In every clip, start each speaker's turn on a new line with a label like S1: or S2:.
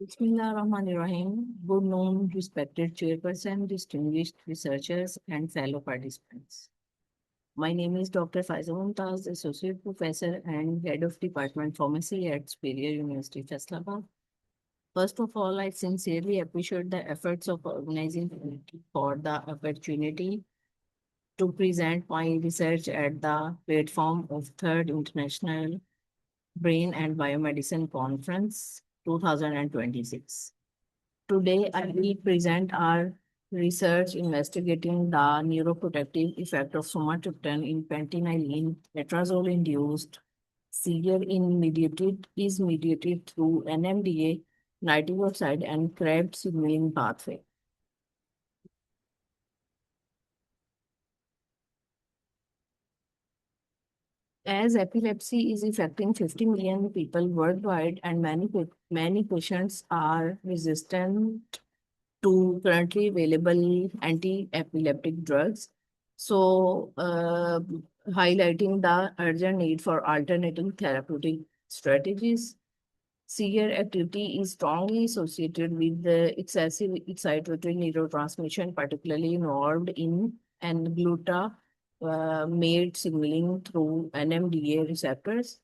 S1: Bismillahirrahmanirrahim. Good noon, respected chairperson, distinguished researchers, and fellow participants. My name is Dr. Faiza Mumtaz, Associate Professor and Head of Department Pharmacy at Superior University, Faisalabad. First of all, I sincerely appreciate the efforts of organizing committee for the opportunity to present my research at the platform of Third International Brain and Biomedicine Conference 2026. Today, I will present our research investigating the neuroprotective effect of somatropin in pentynyline tetrazole-induced seizure is mediated through NMDA, nitric oxide, and Krebs signaling pathway. As epilepsy is affecting 50 million people worldwide, and many patients are resistant to currently available anti-epileptic drugs. So, highlighting the urgent need for alternative therapeutic strategies. Seizure activity is strongly associated with the excessive excitatory neurotransmission, particularly involved in and made signaling through NMDA receptors.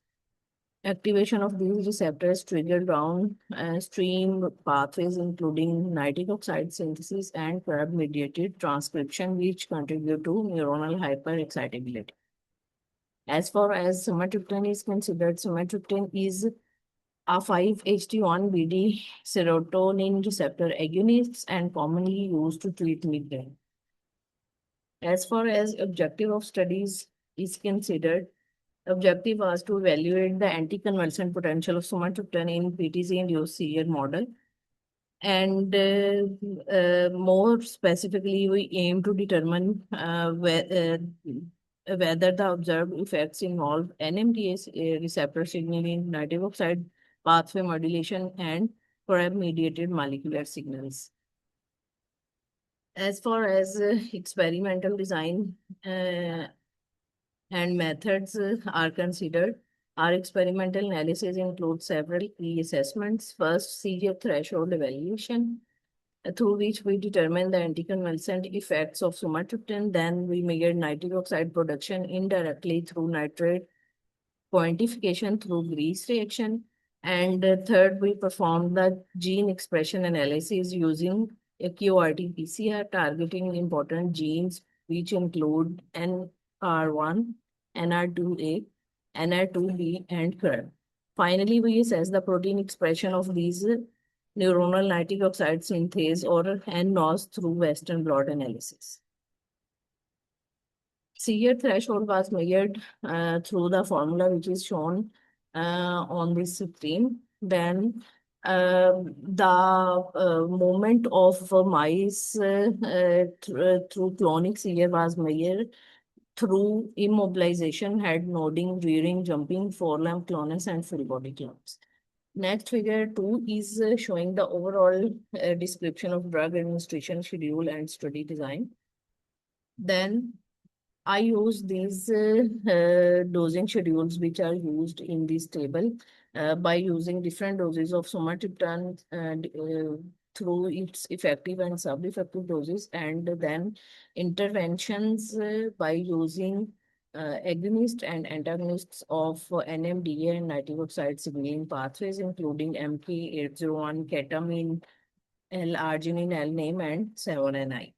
S1: Activation of these receptors trigger downstream pathways, including nitric oxide synthesis and CRAB-mediated transcription, which contribute to neuronal hyperexcitability. As far as sumatriptan is considered, sumatriptan is a 5-HT1-BD serotonin receptor agonist and commonly used to treat migraine. As far as objective of studies is considered, objective was to evaluate the anticonvulsant potential of somatropin in PTC-induced seizure model. And more specifically, we aim to determine whether the observed effects involve NMDA receptor signaling, nitric oxide pathway modulation, and CRAB-mediated molecular signals. As far as experimental design and methods are considered, our experimental analysis includes several key assessments. First, seizure threshold evaluation, through which we determine the anticonvulsant effects of sumatriptan. Then we measure nitric oxide production indirectly through nitrate quantification through Grease reaction. And third, we perform the gene expression analysis using a QRT-PCR targeting important genes, which include NR1, NR2A, NR2B, and CREB. Finally, we assess the protein expression of these neuronal nitric oxide synthase or NNOS through Western blot analysis. Seizure threshold was measured through the formula which is shown on this screen. Then the movement of mice through clonic seizure was measured through immobilization, head nodding, rearing, jumping, forelimb clonus, and full body clones. Next, figure 2 is showing the overall description of drug administration schedule and study design. Then I use these dosing schedules which are used in this table by using different doses of somatropin through its effective and sub-effective doses, and then interventions by using agonists and antagonists of NMDA and nitric oxide signaling pathways, including MK801, ketamine, L-arginine, L-name, and 7NI.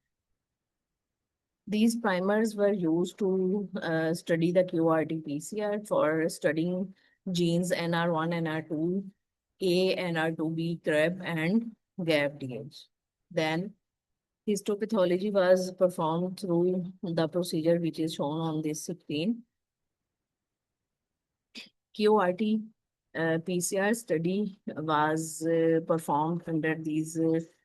S1: These primers were used to study the QRT-PCR for studying genes NR1, NR2A, NR2B, CREB, and GAPDH. Then histopathology was performed through the procedure which is shown on this screen. QRT PCR study was performed under these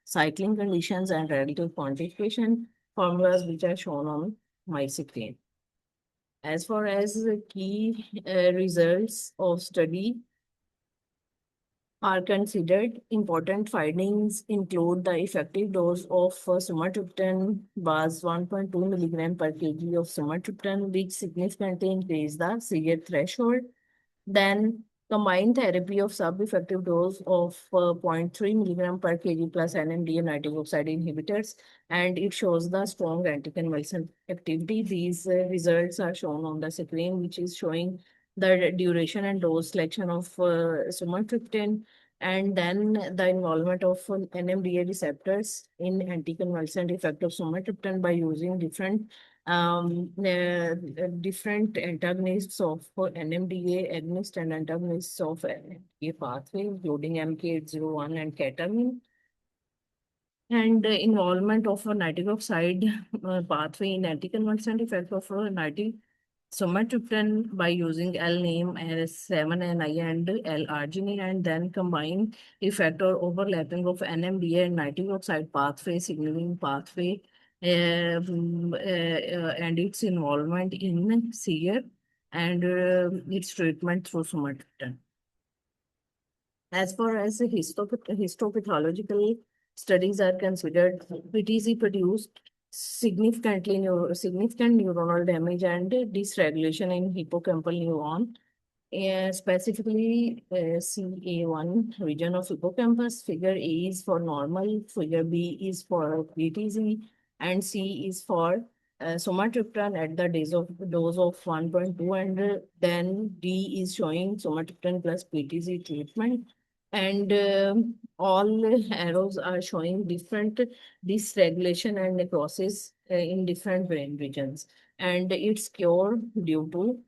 S1: cycling conditions and relative quantification formulas which are shown on my screen. As far as the key results of study are considered, important findings include the effective dose of sumatriptan was 1.2 milligram per kg of sumatriptan, which significantly increased the seizure threshold. Then Combined therapy of sub-effective dose of 0.3 milligram per kg plus NMDA nitric oxide inhibitors, and it shows the strong anticonvulsant activity. These results are shown on the screen, which is showing the duration and dose selection of sumatriptan, and then the involvement of NMDA receptors in anticonvulsant effect of sumatriptan by using different antagonists of NMDA agonist and antagonists of NMDA pathway, including MK801 and ketamine, and involvement of a nitric oxide pathway in anticonvulsant effect of nitric sumatriptan by using L-name as 7-NI and L-arginine, and then combine effect or overlapping of NMDA and nitric oxide pathway, signaling pathway, and its involvement in seizure and its treatment through sumatriptan. As far as the histopathological studies are considered, PTZ produced significant neuronal damage and dysregulation in hippocampal neuron, specifically CA1 region of hippocampus. Figure A is for normal, figure B is for PTZ, and C is for sumatriptan at the dose of 1.2, and then D is showing sumatriptan plus PTZ treatment. And all arrows are showing different dysregulation and necrosis in different brain regions, and it's cured due to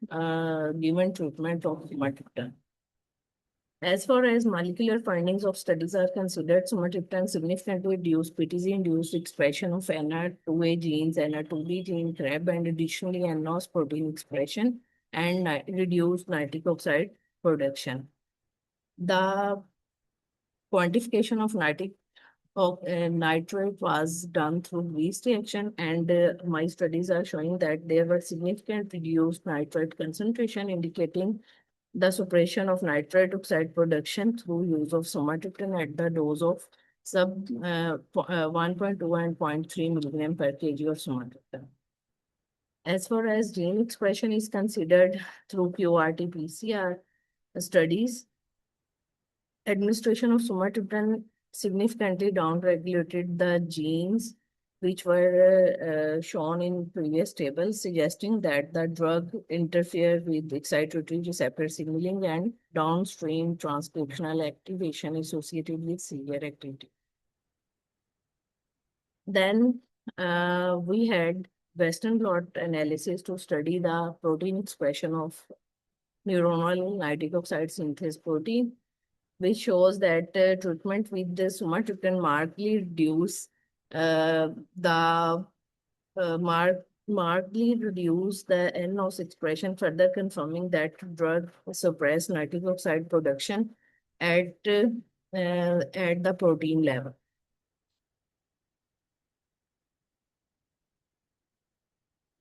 S1: given treatment of sumatriptan. As far as molecular findings of studies are considered, sumatriptan significantly reduced PTZ-induced expression of NR2A genes, NR2B gene, CREB, and additionally NOS protein expression and reduced nitric oxide production. The quantification of nitrate was done through yeast reaction, and my studies are showing that there were significant reduced nitrate concentration, indicating the suppression of nitrate oxide production through use of sumatriptan at the dose of sub 1.2 and 0.3 milligram per kg of sumatriptan. As far as gene expression is considered through QRT-PCR studies, administration of sumatriptan significantly downregulated the genes which were shown in previous tables, suggesting that the drug interfered with excitatory receptor signaling and downstream transcriptional activation associated with seizure activity. Then we had Western blot analysis to study the protein expression of neuronal nitric oxide synthase protein, which shows that treatment with the sumatriptan markedly reduce markedly reduce the NOS expression, further confirming that drug suppress nitric oxide production at the protein level.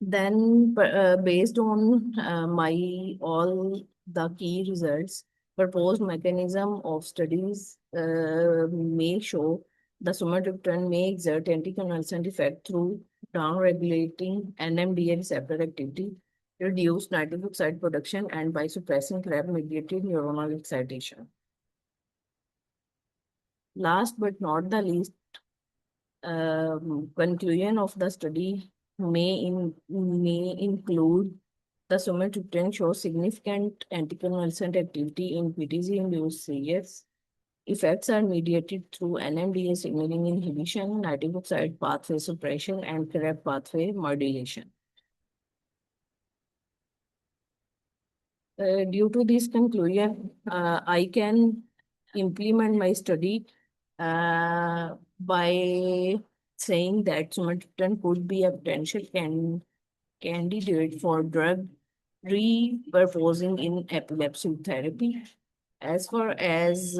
S1: Then, based on my all the key results, proposed mechanism of studies may show the sumatriptan may exert anticonvulsant effect through downregulating NMDA receptor activity, reduce nitric oxide production, and by suppressing CREB-mediated neuronal excitation. Last but not the least, conclusion of the study may include the sumatriptan shows significant anticonvulsant activity in PTZ-induced seizures. Effects are mediated through NMDA signaling inhibition, nitric oxide pathway suppression, and CREB pathway modulation. Due to this conclusion, I can implement my study by saying that sumatriptan could be a potential candidate for drug repurposing in epilepsy therapy. As far as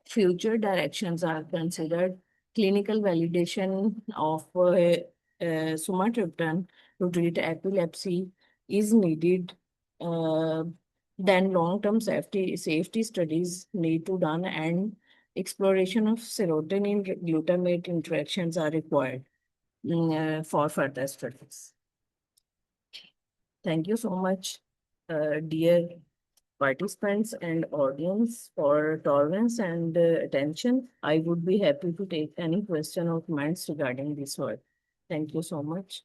S1: future directions are considered, clinical validation of sumatriptan to treat epilepsy is needed. Then long-term safety studies need to done, and exploration of serotonin glutamate interactions are required for further studies. Thank you so much, dear participants and audience for tolerance and attention. I would be happy to take any question or comments regarding this work. Thank you so much.